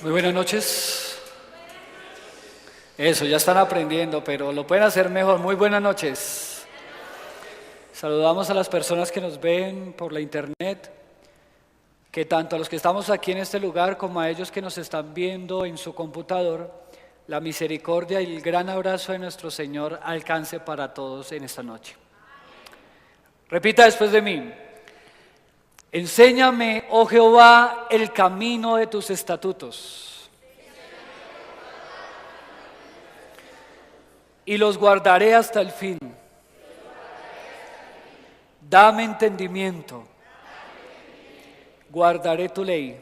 Muy buenas noches. Eso, ya están aprendiendo, pero lo pueden hacer mejor. Muy buenas noches. Saludamos a las personas que nos ven por la internet, que tanto a los que estamos aquí en este lugar como a ellos que nos están viendo en su computador, la misericordia y el gran abrazo de nuestro Señor alcance para todos en esta noche. Repita después de mí. Enséñame, oh Jehová, el camino de tus estatutos, y los guardaré hasta el fin. Dame entendimiento, guardaré tu ley,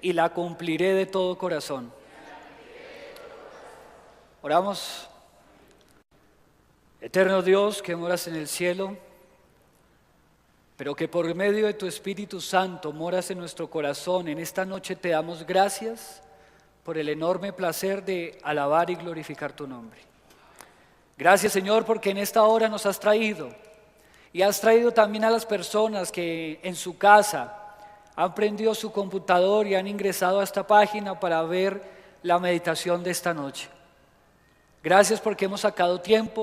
y la cumpliré de todo corazón. Oramos. Eterno Dios, que moras en el cielo, pero que por medio de tu Espíritu Santo moras en nuestro corazón, en esta noche te damos gracias por el enorme placer de alabar y glorificar tu nombre. Gracias, Señor, porque en esta hora nos has traído y has traído también a las personas que en su casa han prendido su computador y han ingresado a esta página para ver la meditación de esta noche. Gracias porque hemos sacado tiempo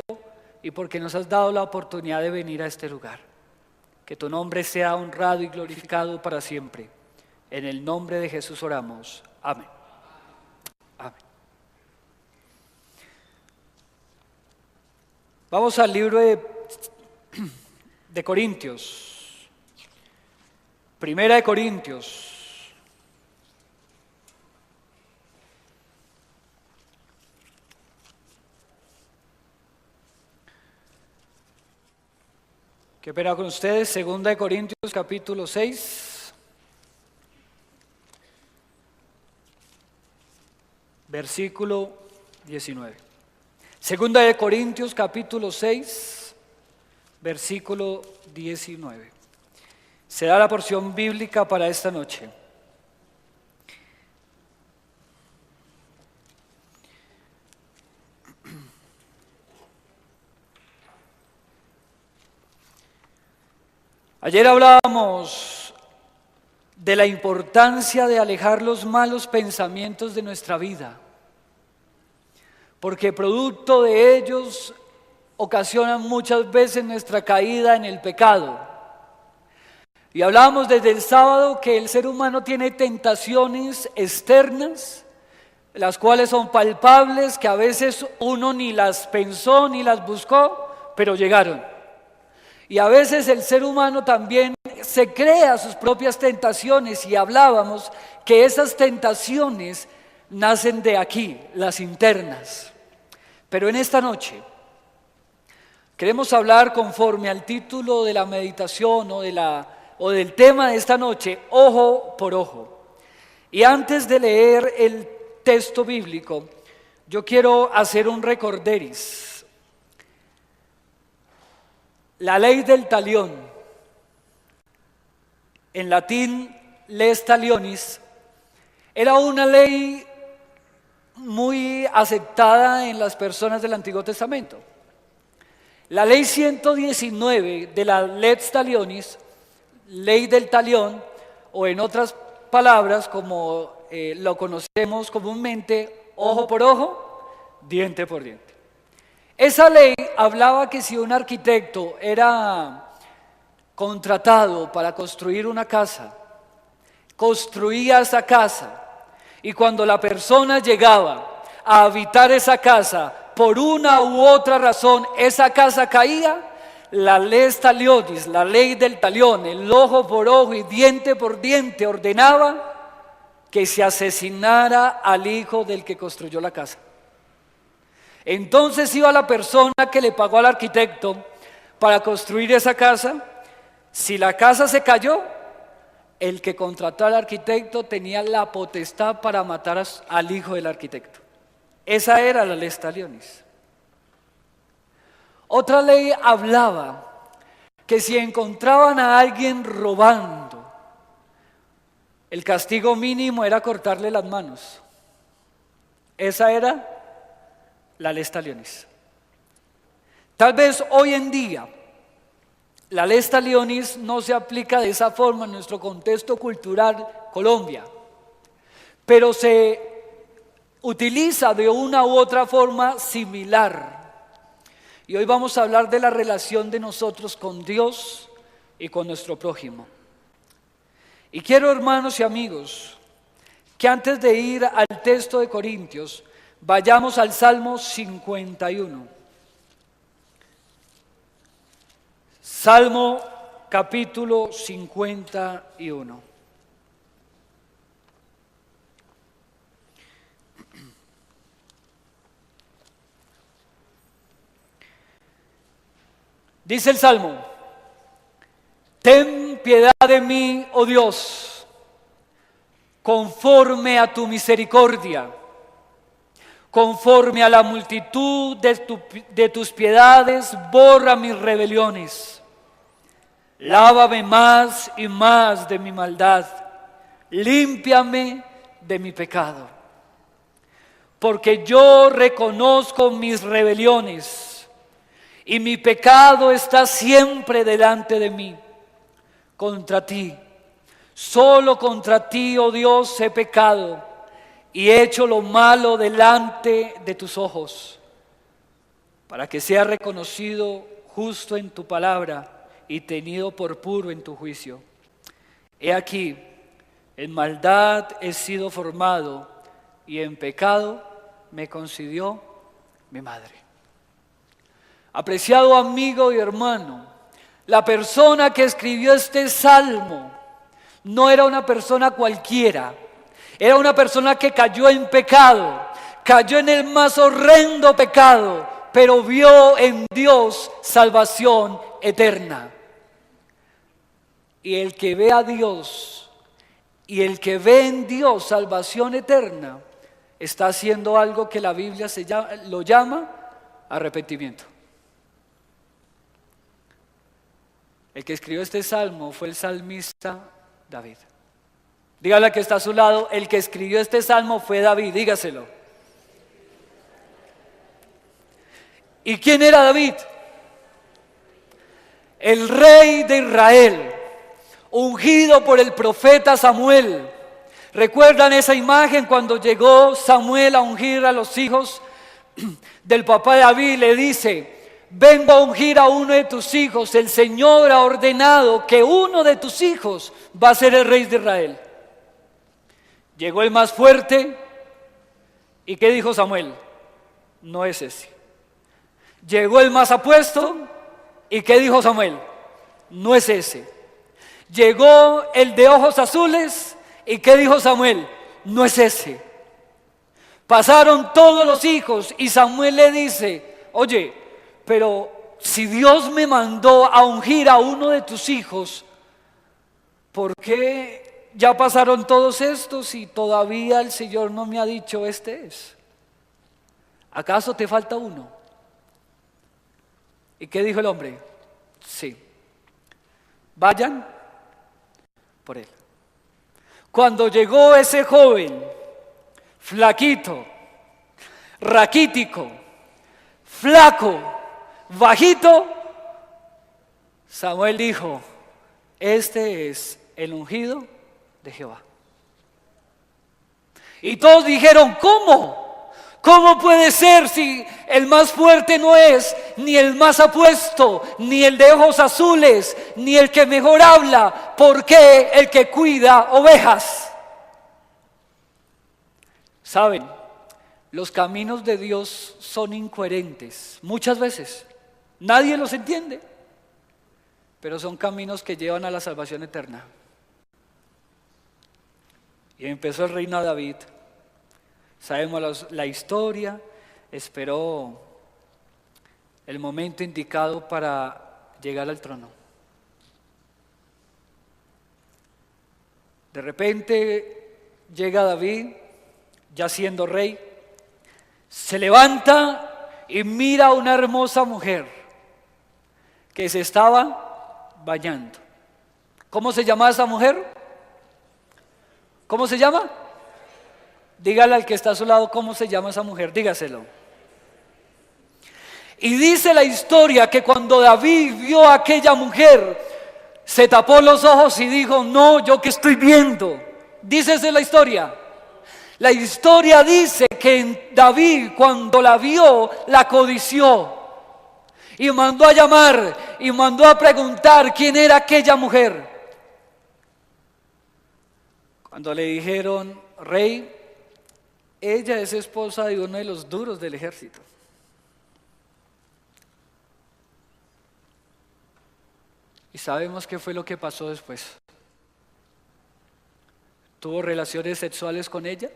y porque nos has dado la oportunidad de venir a este lugar. Que tu nombre sea honrado y glorificado para siempre. En el nombre de Jesús oramos. Amén. Amén. Vamos al libro de Corintios. Primera de Corintios. Qué pena con ustedes, Segunda de Corintios capítulo 6, versículo 19. Segunda de Corintios capítulo 6, versículo 19. Será la porción bíblica para esta noche. Ayer hablábamos de la importancia de alejar los malos pensamientos de nuestra vida, porque producto de ellos ocasionan muchas veces nuestra caída en el pecado. Y hablábamos desde el sábado que el ser humano tiene tentaciones externas, las cuales son palpables, que a veces uno ni las pensó ni las buscó, pero llegaron. Y a veces el ser humano también se crea sus propias tentaciones, y hablábamos que esas tentaciones nacen de aquí, las internas. Pero en esta noche queremos hablar conforme al título de la meditación o del tema de esta noche, ojo por ojo. Y antes de leer el texto bíblico, yo quiero hacer un recorderis. La ley del talión, en latín lex talionis, era una ley muy aceptada en las personas del Antiguo Testamento. La ley 119 de la lex talionis, ley del talión, o en otras palabras, como lo conocemos comúnmente, ojo por ojo, diente por diente. Esa ley hablaba que si un arquitecto era contratado para construir una casa, construía esa casa, y cuando la persona llegaba a habitar esa casa, por una u otra razón, esa casa caía, la lex talionis, la ley del talión, el ojo por ojo y diente por diente, ordenaba que se asesinara al hijo del que construyó la casa. Entonces iba la persona que le pagó al arquitecto para construir esa casa. Si la casa se cayó, el que contrató al arquitecto tenía la potestad para matar al hijo del arquitecto. Esa era la lex talionis. Otra ley hablaba que si encontraban a alguien robando, el castigo mínimo era cortarle las manos. Esa era la lex talionis. Tal vez hoy en día la lex talionis no se aplica de esa forma en nuestro contexto cultural Colombia, pero se utiliza de una u otra forma similar. Y hoy vamos a hablar de la relación de nosotros con Dios y con nuestro prójimo. Y quiero, hermanos y amigos, que antes de ir al texto de Corintios, vayamos al Salmo 51. Salmo capítulo 51. Dice el Salmo: ten piedad de mí, oh Dios, conforme a tu misericordia, conforme a la multitud de tus piedades, borra mis rebeliones. Lávame más y más de mi maldad, límpiame de mi pecado. Porque yo reconozco mis rebeliones, y mi pecado está siempre delante de mí. Contra ti, solo contra ti, oh Dios, he pecado y he hecho lo malo delante de tus ojos, para que sea reconocido justo en tu palabra y tenido por puro en tu juicio. He aquí, en maldad he sido formado y en pecado me concibió mi madre. Apreciado amigo y hermano, la persona que escribió este salmo no era una persona cualquiera, era una persona que cayó en pecado, cayó en el más horrendo pecado, pero vio en Dios salvación eterna. Y el que ve a Dios y el que ve en Dios salvación eterna está haciendo algo que la Biblia lo llama arrepentimiento. El que escribió este salmo fue el salmista David. Dígale al que está a su lado: el que escribió este salmo fue David, dígaselo. ¿Y quién era David? El rey de Israel, ungido por el profeta Samuel. ¿Recuerdan esa imagen cuando llegó Samuel a ungir a los hijos del papá de David? Le dice: vengo a ungir a uno de tus hijos, el Señor ha ordenado que uno de tus hijos va a ser el rey de Israel. Llegó el más fuerte, ¿y qué dijo Samuel? No es ese. Llegó el más apuesto, ¿y qué dijo Samuel? No es ese. Llegó el de ojos azules, ¿y qué dijo Samuel? No es ese. Pasaron todos los hijos y Samuel le dice: oye, pero si Dios me mandó a ungir a uno de tus hijos, ¿por qué ya pasaron todos estos y todavía el Señor no me ha dicho este es? ¿Acaso te falta uno? ¿Y qué dijo el hombre? Sí. Vayan por él. Cuando llegó ese joven, flaquito, raquítico, flaco, bajito, Samuel dijo: este es el ungido de Jehová. Y todos dijeron: ¿cómo? ¿Cómo puede ser si el más fuerte no es ni el más apuesto, ni el de ojos azules, ni el que mejor habla? ¿Por qué el que cuida ovejas? ¿Saben? Los caminos de Dios son incoherentes muchas veces. Nadie los entiende, pero son caminos que llevan a la salvación eterna. Y empezó el reino de David. Sabemos la historia. Esperó el momento indicado para llegar al trono. De repente llega David, ya siendo rey, se levanta y mira a una hermosa mujer que se estaba bañando. ¿Cómo se llama esa mujer? ¿Cómo se llama? Dígale al que está a su lado cómo se llama esa mujer, dígaselo. Y dice la historia que cuando David vio a aquella mujer, se tapó los ojos y dijo: no, ¿yo qué estoy viendo? Dícese la historia. La historia dice que David, cuando la vio, la codició y mandó a llamar y mandó a preguntar quién era aquella mujer. Cuando le dijeron: rey, ella es esposa de uno de los duros del ejército. Y sabemos qué fue lo que pasó después. ¿Tuvo relaciones sexuales con ella?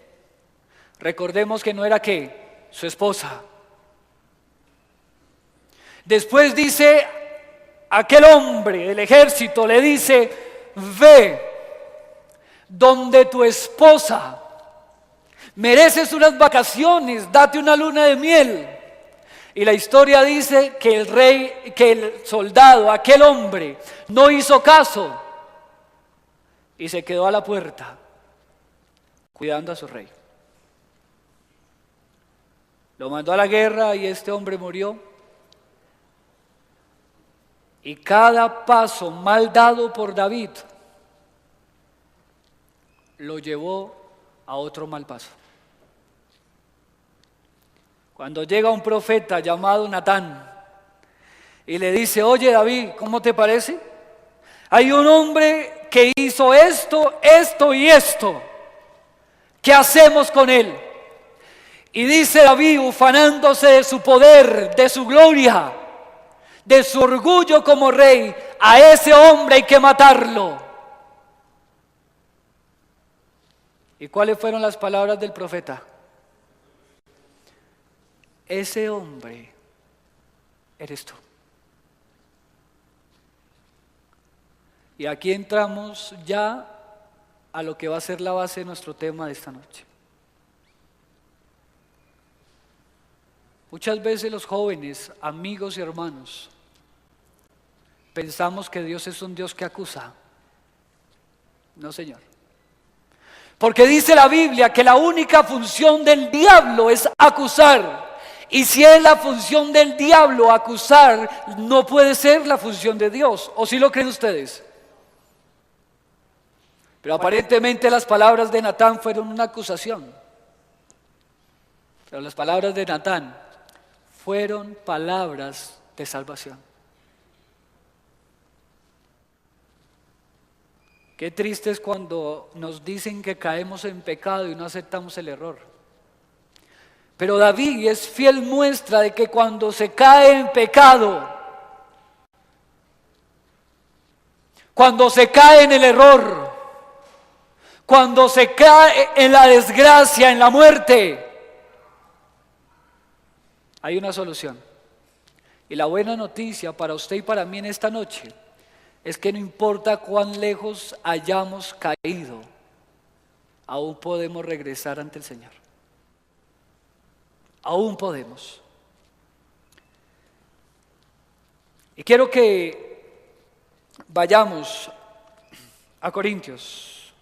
Recordemos que no era ¿qué? Su esposa. Después dice, aquel hombre del ejército le dice: ve donde tu esposa, mereces unas vacaciones, date una luna de miel. Y la historia dice que el rey, que el soldado, aquel hombre, no hizo caso y se quedó a la puerta cuidando a su rey. Lo mandó a la guerra y este hombre murió. Y cada paso mal dado por David lo llevó a otro mal paso. Cuando llega un profeta llamado Natán y le dice: oye David, ¿cómo te parece? Hay un hombre que hizo esto, esto y esto. ¿Qué hacemos con él? Y dice David, ufanándose de su poder, de su gloria, de su orgullo como rey: a ese hombre hay que matarlo. ¿Y cuáles fueron las palabras del profeta? Ese hombre eres tú. Y aquí entramos ya a lo que va a ser la base de nuestro tema de esta noche. Muchas veces los jóvenes, amigos y hermanos, pensamos que Dios es un Dios que acusa. No, Señor. Porque dice la Biblia que la única función del diablo es acusar. Y si es la función del diablo acusar, no puede ser la función de Dios. ¿O sí lo creen ustedes? Pero aparentemente las palabras de Natán fueron una acusación. Pero las palabras de Natán fueron palabras de salvación. Qué triste es cuando nos dicen que caemos en pecado y no aceptamos el error. Pero David es fiel muestra de que cuando se cae en pecado, cuando se cae en el error, cuando se cae en la desgracia, en la muerte, hay una solución. Y la buena noticia para usted y para mí en esta noche es que no importa cuán lejos hayamos caído, aún podemos regresar ante el Señor. Aún podemos. Y quiero que vayamos a Corintios.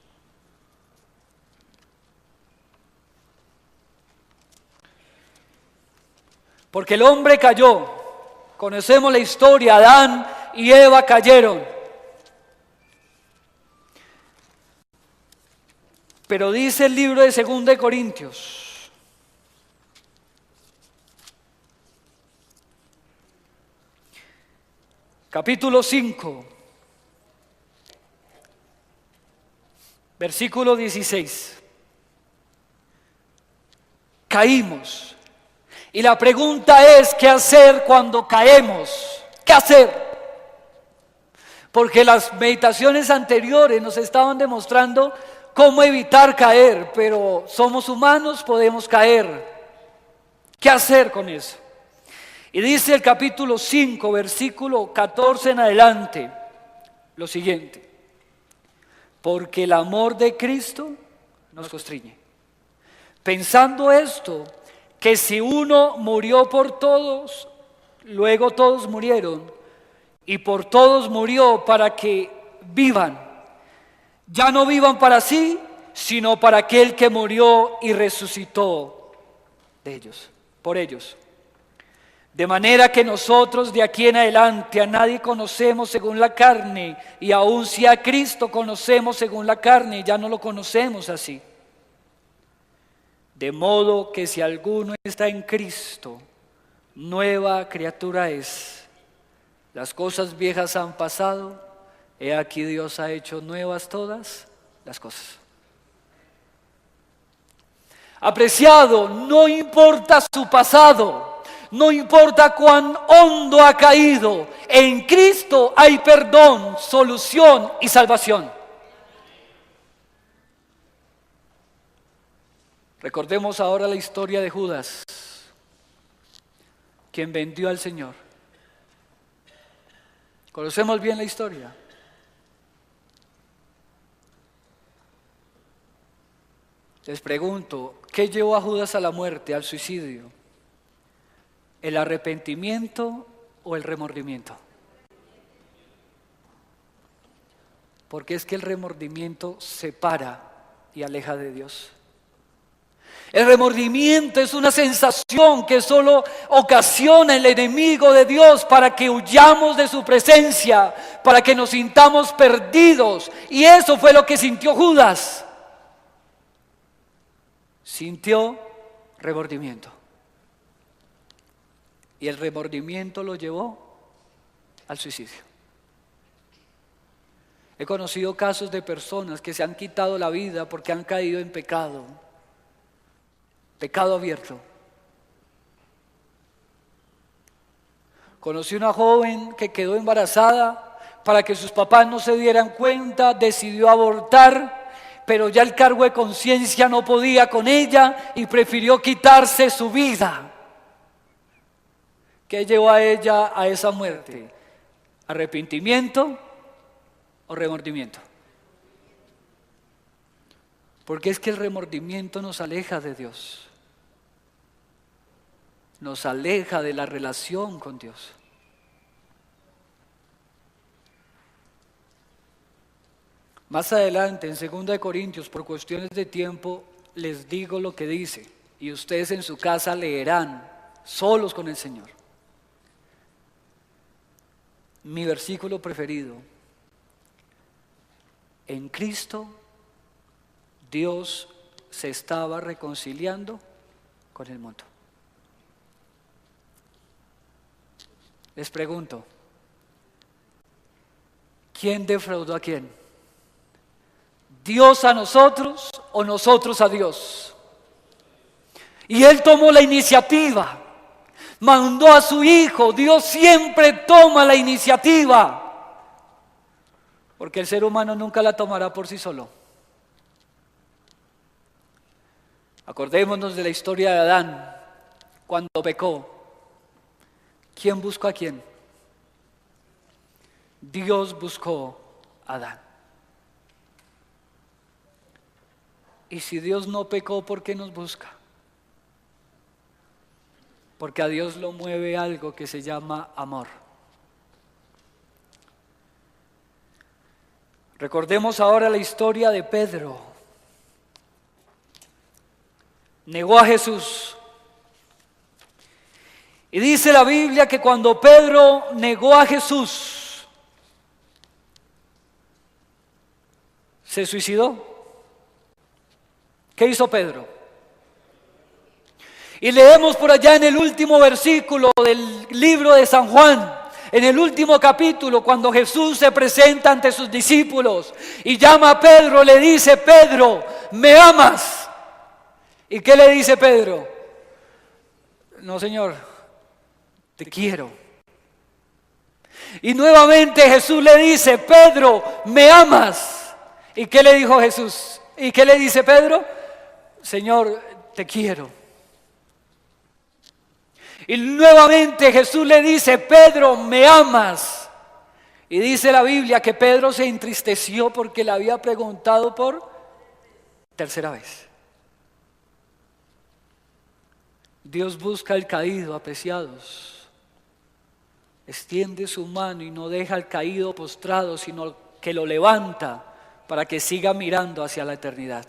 Porque el hombre cayó. Conocemos la historia, Adán y Eva cayeron. Pero dice el libro de 2 Corintios, capítulo 5, versículo 16. Caímos. Y la pregunta es, ¿qué hacer cuando caemos? ¿Qué hacer? Porque las meditaciones anteriores nos estaban demostrando cómo evitar caer, pero somos humanos, podemos caer. ¿Qué hacer con eso? Y dice el capítulo 5, versículo 14 en adelante, lo siguiente: porque el amor de Cristo nos constriñe, pensando esto, que si uno murió por todos, luego todos murieron, y por todos murió para que vivan, ya no vivan para sí, sino para aquel que murió y resucitó de ellos, por ellos. De manera que nosotros de aquí en adelante a nadie conocemos según la carne, y aun si a Cristo conocemos según la carne, ya no lo conocemos así. De modo que si alguno está en Cristo, nueva criatura es. Las cosas viejas han pasado, he aquí Dios ha hecho nuevas todas las cosas. Apreciado, no importa su pasado, no importa cuán hondo ha caído, en Cristo hay perdón, solución y salvación. Recordemos ahora la historia de Judas, quien vendió al Señor. Conocemos bien la historia. Les pregunto, ¿qué llevó a Judas a la muerte, al suicidio? ¿El arrepentimiento o el remordimiento? Porque es que el remordimiento separa y aleja de Dios. El remordimiento es una sensación que solo ocasiona el enemigo de Dios para que huyamos de su presencia, para que nos sintamos perdidos. Y eso fue lo que sintió Judas. Sintió remordimiento. Y el remordimiento lo llevó al suicidio. He conocido casos de personas que se han quitado la vida porque han caído en pecado. Pecado abierto. Conocí una joven que quedó embarazada, para que sus papás no se dieran cuenta, decidió abortar, pero ya el cargo de conciencia no podía con ella y prefirió quitarse su vida. ¿Qué llevó a ella a esa muerte? ¿Arrepentimiento o remordimiento? Porque es que el remordimiento nos aleja de Dios. Nos aleja de la relación con Dios. Más adelante, en 2 Corintios, por cuestiones de tiempo, les digo lo que dice, y ustedes en su casa leerán, solos con el Señor. Mi versículo preferido: en Cristo, Dios se estaba reconciliando con el mundo. Les pregunto, ¿quién defraudó a quién? ¿Dios a nosotros o nosotros a Dios? Y Él tomó la iniciativa, mandó a su Hijo. Dios siempre toma la iniciativa, porque el ser humano nunca la tomará por sí solo. Acordémonos de la historia de Adán, cuando pecó. ¿Quién buscó a quién? Dios buscó a Adán. Y si Dios no pecó, ¿por qué nos busca? Porque a Dios lo mueve algo que se llama amor. Recordemos ahora la historia de Pedro. Negó a Jesús. Y dice la Biblia que cuando Pedro negó a Jesús, se suicidó. ¿Qué hizo Pedro? Y leemos por allá en el último versículo del libro de San Juan, en el último capítulo, cuando Jesús se presenta ante sus discípulos y llama a Pedro, le dice: Pedro, ¿me amas? ¿Y qué le dice Pedro? No, Señor, te quiero. Y nuevamente Jesús le dice: Pedro, ¿me amas? ¿Y qué le dijo Jesús? ¿Y qué le dice Pedro? Señor, te quiero. Y nuevamente Jesús le dice: Pedro, ¿me amas? Y dice la Biblia que Pedro se entristeció porque le había preguntado por tercera vez. Dios busca al caído, apreciados. Extiende su mano y no deja al caído postrado, sino que lo levanta para que siga mirando hacia la eternidad.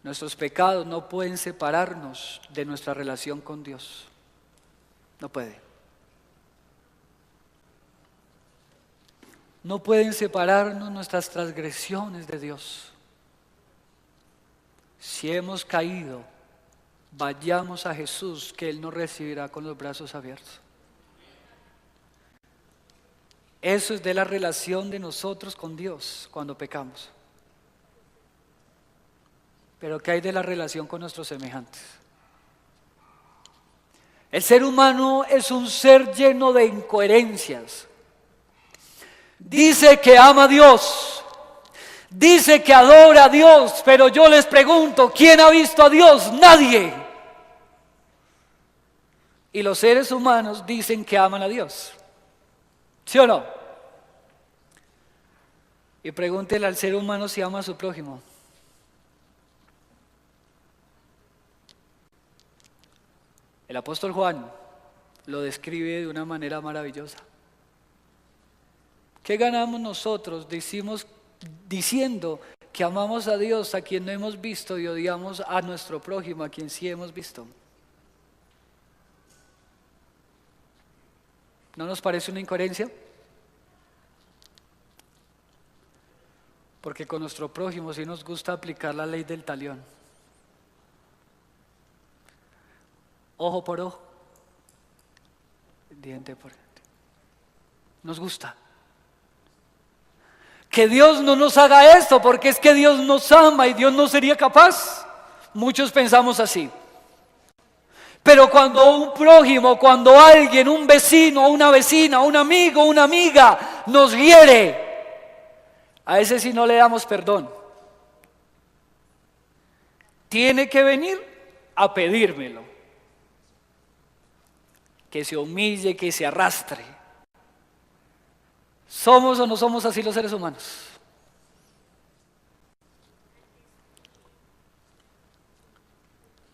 Nuestros pecados no pueden separarnos de nuestra relación con Dios. No puede. No pueden separarnos nuestras transgresiones de Dios. Si hemos caído, vayamos a Jesús, que Él nos recibirá con los brazos abiertos. Eso es de la relación de nosotros con Dios cuando pecamos. Pero ¿qué hay de la relación con nuestros semejantes? El ser humano es un ser lleno de incoherencias. Dice que ama a Dios, dice que adora a Dios, pero yo les pregunto, ¿quién ha visto a Dios? Nadie. Y los seres humanos dicen que aman a Dios. ¿Sí o no? Y pregúntele al ser humano si ama a su prójimo. El apóstol Juan lo describe de una manera maravillosa. ¿Qué ganamos nosotros? Diciendo que amamos a Dios a quien no hemos visto y odiamos a nuestro prójimo a quien sí hemos visto. ¿No nos parece una incoherencia? Porque con nuestro prójimo sí nos gusta aplicar la ley del talión. Ojo por ojo, diente por diente. Nos gusta. Que Dios no nos haga esto, porque es que Dios nos ama y Dios no sería capaz. Muchos pensamos así. Pero cuando un prójimo, cuando alguien, un vecino, una vecina, un amigo, una amiga nos hiere, a ese sí no le damos perdón. Tiene que venir a pedírmelo. Que se humille, que se arrastre. ¿Somos o no somos así los seres humanos?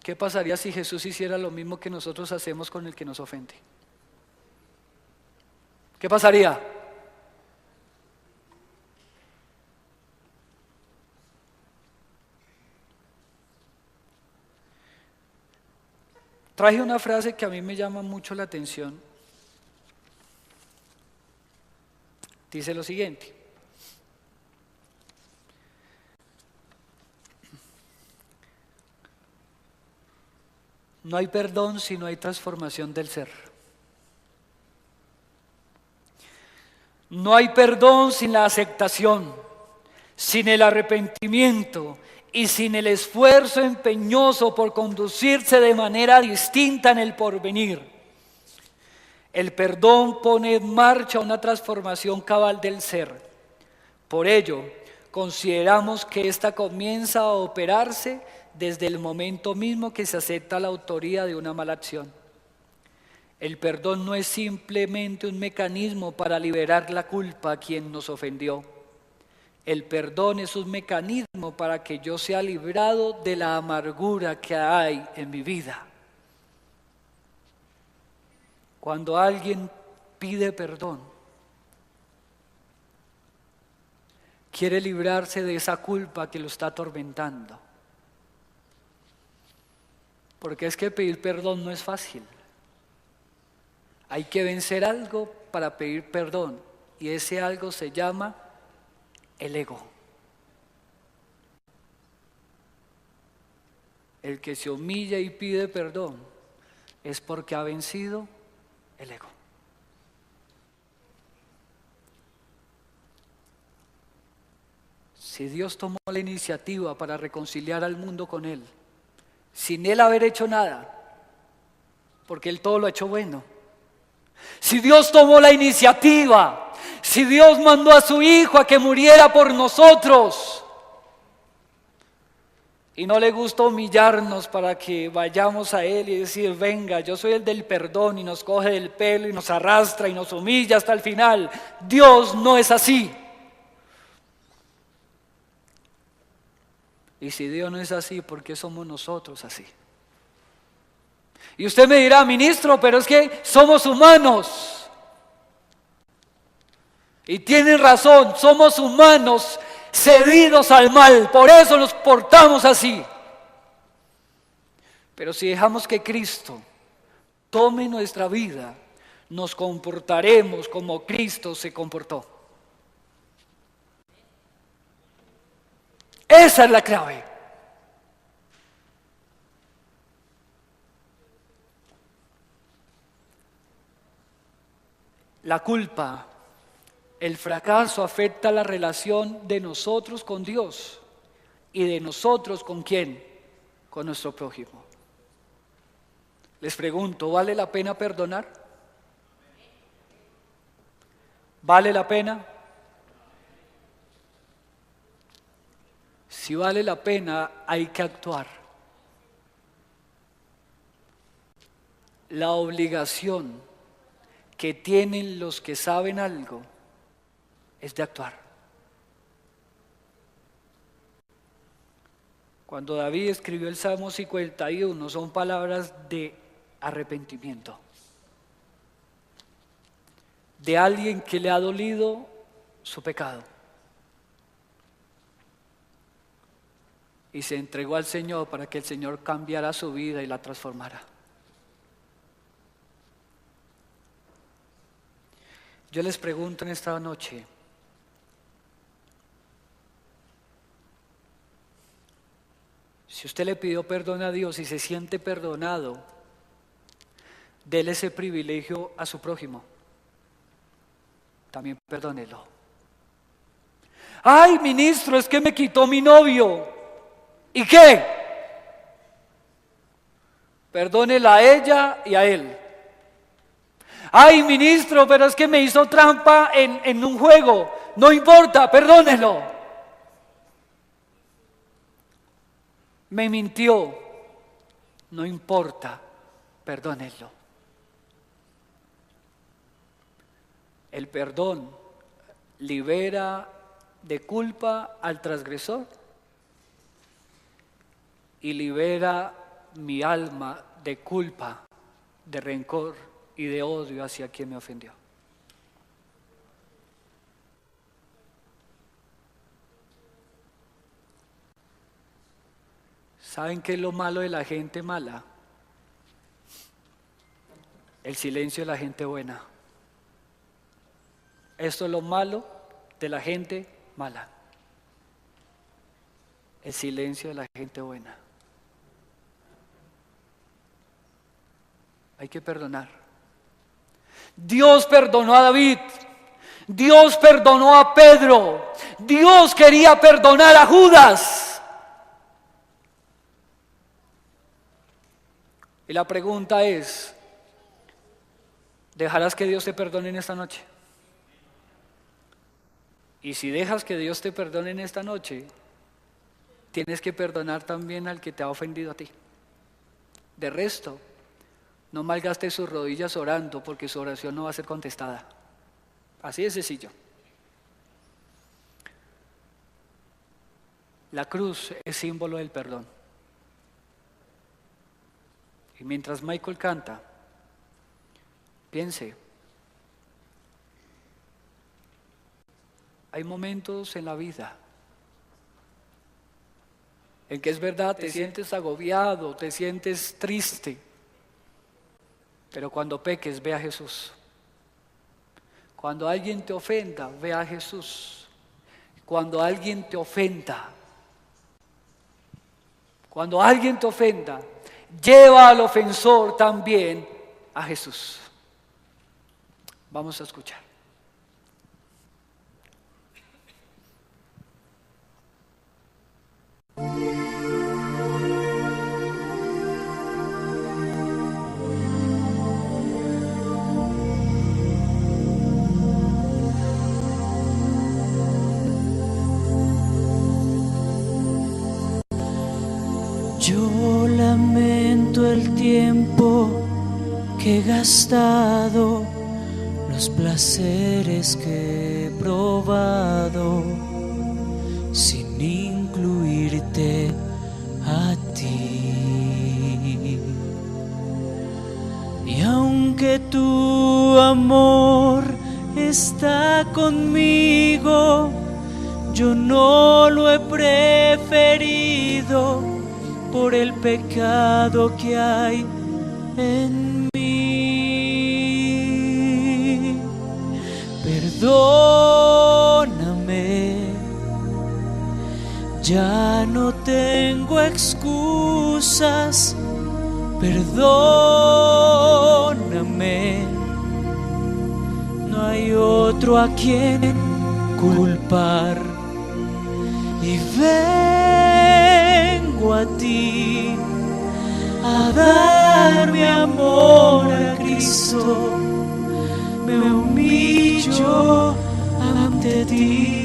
¿Qué pasaría si Jesús hiciera lo mismo que nosotros hacemos con el que nos ofende? ¿Qué pasaría? Traje una frase que a mí me llama mucho la atención. Dice lo siguiente: no hay perdón si no hay transformación del ser. No hay perdón sin la aceptación, sin el arrepentimiento y sin el esfuerzo empeñoso por conducirse de manera distinta en el porvenir. El perdón pone en marcha una transformación cabal del ser. Por ello, consideramos que ésta comienza a operarse desde el momento mismo que se acepta la autoría de una mala acción. El perdón no es simplemente un mecanismo para liberar la culpa a quien nos ofendió. El perdón es un mecanismo para que yo sea librado de la amargura que hay en mi vida. Cuando alguien pide perdón, quiere librarse de esa culpa que lo está atormentando. Porque es que pedir perdón no es fácil. Hay que vencer algo para pedir perdón, y ese algo se llama el ego. El que se humilla y pide perdón es porque ha vencido el ego. Si Dios tomó la iniciativa para reconciliar al mundo con Él, sin Él haber hecho nada, porque Él todo lo ha hecho bueno. Si Dios tomó la iniciativa, si Dios mandó a su Hijo a que muriera por nosotros, y no le gusta humillarnos para que vayamos a Él y decir, venga, yo soy el del perdón, y nos coge del pelo y nos arrastra y nos humilla hasta el final. Dios no es así. Y si Dios no es así, ¿por qué somos nosotros así? Y usted me dirá, ministro, pero es que somos humanos. Y tienen razón, somos humanos cedidos al mal, por eso nos portamos así. Pero si dejamos que Cristo tome nuestra vida, nos comportaremos como Cristo se comportó. Esa es la clave. La culpa, el fracaso afecta la relación de nosotros con Dios y de nosotros con ¿quién? Con nuestro prójimo. Les pregunto, ¿vale la pena perdonar? ¿Vale la pena? Si vale la pena, hay que actuar. La obligación que tienen los que saben algo es de actuar. Cuando David escribió el Salmo 51, son palabras de arrepentimiento. De alguien que le ha dolido su pecado. Y se entregó al Señor para que el Señor cambiara su vida y la transformara. Yo les pregunto en esta noche, si usted le pidió perdón a Dios y se siente perdonado, déle ese privilegio a su prójimo. También perdónelo. Ay, ministro, es que me quitó mi novio. ¿Y qué? Perdónela a ella y a él. Ay, ministro, pero es que me hizo trampa en un juego. No importa, perdónelo. Me mintió. No importa, perdónelo. El perdón libera de culpa al transgresor y libera mi alma de culpa, de rencor y de odio hacia quien me ofendió. ¿Saben qué es lo malo de la gente mala? El silencio de la gente buena. Esto es lo malo de la gente mala. El silencio de la gente buena. Hay que perdonar. Dios perdonó a David. Dios perdonó a Pedro. Dios quería perdonar a Judas. Y la pregunta es, ¿dejarás que Dios te perdone en esta noche? Y si dejas que Dios te perdone en esta noche, tienes que perdonar también al que te ha ofendido a ti. De resto, no malgastes sus rodillas orando, porque su oración no va a ser contestada. Así de sencillo. La cruz es símbolo del perdón. Y mientras Michael canta, piense, hay momentos en la vida en que es verdad, te sientes agobiado, te sientes triste, pero cuando peques, ve a Jesús. Cuando alguien te ofenda, ve a Jesús. Cuando alguien te ofenda, lleva al ofensor también a Jesús. Vamos a escuchar. Yo lamento el tiempo que he gastado, los placeres que he probado, sin incluirte a ti. Y aunque tu amor está conmigo, yo no lo he preferido por el pecado que hay en mí. Perdóname, ya no tengo excusas. Perdóname, no otro a quien culpar. Y vengo a ti a dar mi amor a Cristo. Me humillo ante ti.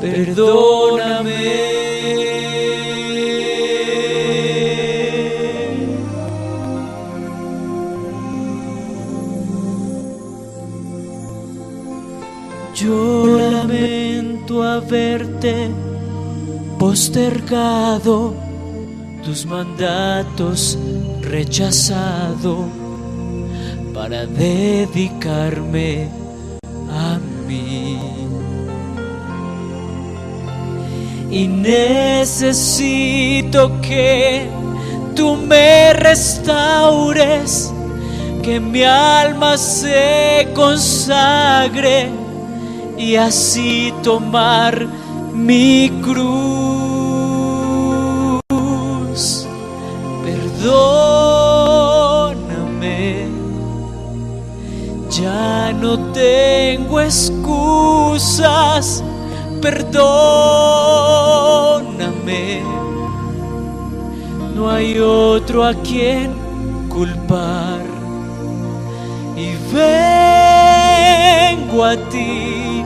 Perdóname. Yo lamento haberte postergado, tus mandatos rechazado para dedicarme a mí. Y necesito que tú me restaures, que mi alma se consagre y así tomar mi cruz. Perdóname, ya no tengo excusas. Perdóname, no hay otro a quien culpar. Y vengo a ti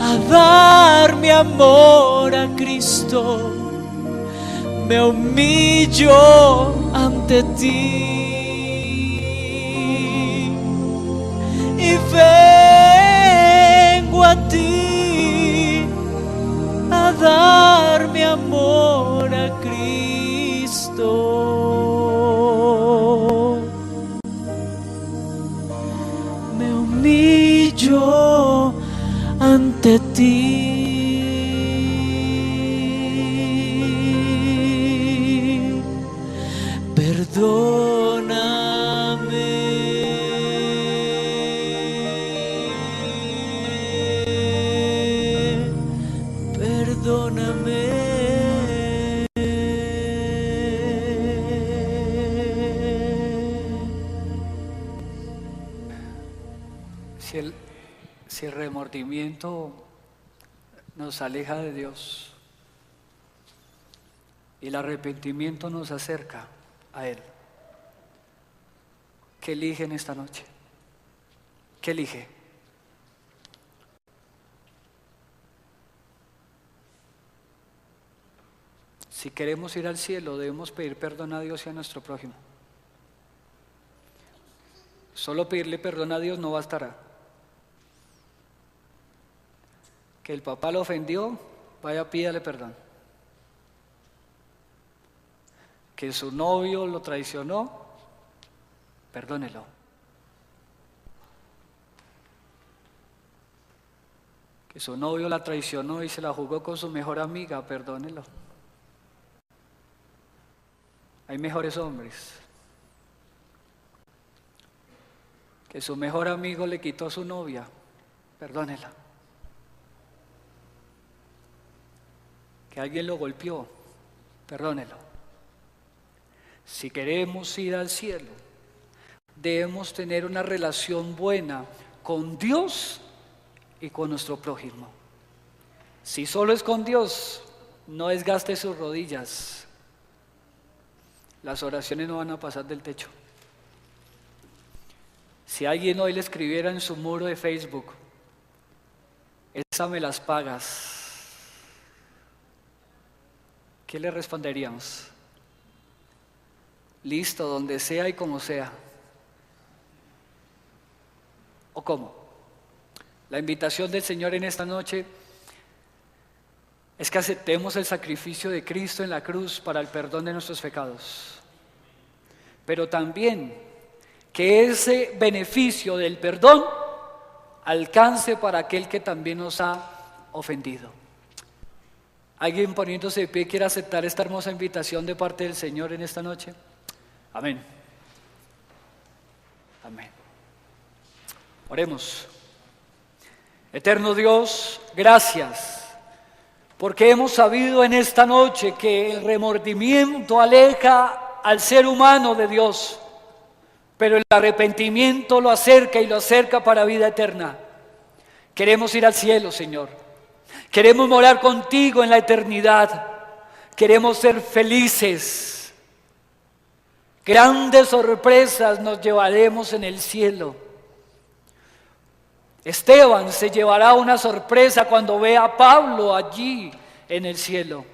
a dar mi amor a Cristo. Me humillo ante ti y vengo a ti a dar mi amor a Cristo. Me humillo ante ti. Perdóname. Si el remordimiento nos aleja de Dios y el arrepentimiento nos acerca a Él, ¿qué elige en esta noche? ¿Qué elige? Si queremos ir al cielo, debemos pedir perdón a Dios y a nuestro prójimo. Solo pedirle perdón a Dios no bastará. Que el papá lo ofendió, vaya, pídale perdón. Que su novio lo traicionó, perdónelo. Que su novio la traicionó y se la jugó con su mejor amiga, perdónelo. Hay mejores hombres. Que su mejor amigo le quitó a su novia, perdónela. Que alguien lo golpeó, perdónelo. Si queremos ir al cielo, debemos tener una relación buena con Dios y con nuestro prójimo. Si solo es con Dios, no desgaste sus rodillas. Las oraciones no van a pasar del techo. Si alguien hoy le escribiera en su muro de Facebook, esa me las pagas, ¿qué le responderíamos? Listo, donde sea y como sea. ¿O cómo? La invitación del Señor en esta noche es que aceptemos el sacrificio de Cristo en la cruz para el perdón de nuestros pecados. Pero también que ese beneficio del perdón alcance para aquel que también nos ha ofendido. ¿Alguien poniéndose de pie quiere aceptar esta hermosa invitación de parte del Señor en esta noche? Amén. Amén. Oremos. Eterno Dios, gracias, porque hemos sabido en esta noche que el remordimiento aleja al ser humano de Dios, pero el arrepentimiento lo acerca y lo acerca para vida eterna. Queremos ir al cielo, Señor. Queremos morar contigo en la eternidad. Queremos ser felices. Grandes sorpresas nos llevaremos en el cielo. Esteban se llevará una sorpresa cuando vea a Pablo allí en el cielo.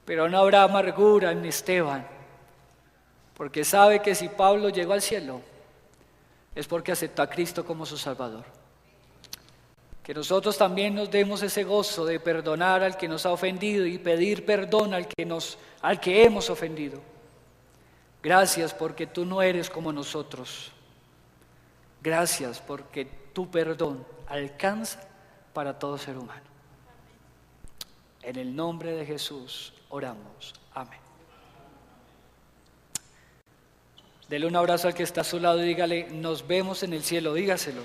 Pero no habrá amargura en Esteban, porque sabe que si Pablo llegó al cielo es porque aceptó a Cristo como su Salvador. Que nosotros también nos demos ese gozo de perdonar al que nos ha ofendido y pedir perdón al que hemos ofendido. Gracias porque tú no eres como nosotros. Gracias porque tu perdón alcanza para todo ser humano. En el nombre de Jesús oramos. Amén. Dele un abrazo al que está a su lado y dígale, nos vemos en el cielo, dígaselo.